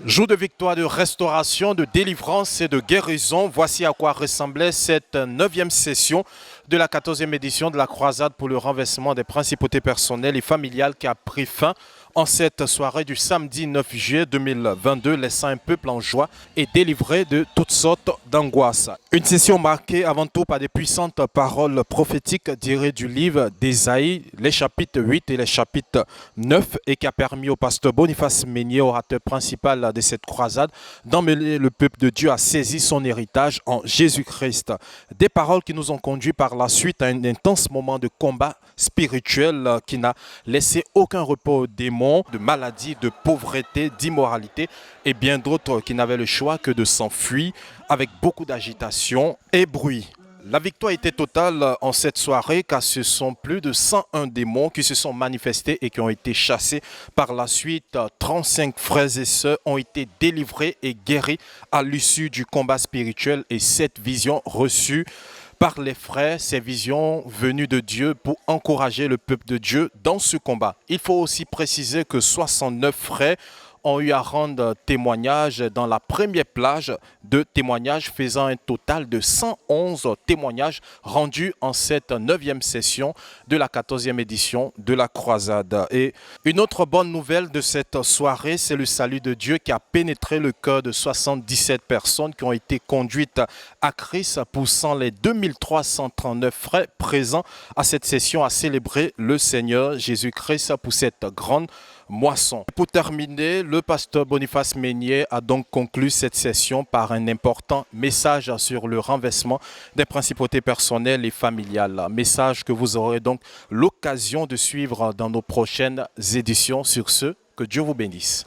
Jour de victoire, de restauration, de délivrance et de guérison. Voici à quoi ressemblait cette 9e session de la 14e édition de la croisade pour le renversement des principautés personnelles et familiales qui a pris fin en cette soirée du samedi 9 juillet 2022, laissant un peuple en joie et délivré de toutes sortes d'angoisses. Une session marquée avant tout par des puissantes paroles prophétiques tirées du livre d'Ésaïe, les chapitres 8 et les chapitres 9, et qui a permis au pasteur Boniface Meunier, orateur principal de cette croisade, d'emmener le peuple de Dieu à saisir son héritage en Jésus-Christ. Des paroles qui nous ont conduits par la suite à un intense moment de combat spirituel qui n'a laissé aucun repos aux démons, de maladies, de pauvreté, d'immoralité et bien d'autres qui n'avaient le choix que de s'enfuir avec beaucoup d'agitation et bruit. La victoire était totale en cette soirée car ce sont plus de 101 démons qui se sont manifestés et qui ont été chassés. Par la suite, 35 frères et sœurs ont été délivrés et guéris à l'issue du combat spirituel et cette vision reçue par les frères, ces visions venues de Dieu pour encourager le peuple de Dieu dans ce combat. Il faut aussi préciser que 69 frères ont eu à rendre témoignage dans la première plage de témoignages, faisant un total de 111 témoignages rendus en cette 9e session de la 14e édition de la croisade. Et une autre bonne nouvelle de cette soirée, c'est le salut de Dieu qui a pénétré le cœur de 77 personnes qui ont été conduites à Christ, poussant les 2339 frères présents à cette session à célébrer le Seigneur Jésus-Christ pour cette grande moisson. Pour terminer, le pasteur Boniface Meunier a donc conclu cette session par un important message sur le renversement des principautés personnelles et familiales. Un message que vous aurez donc l'occasion de suivre dans nos prochaines éditions. Sur ce, que Dieu vous bénisse.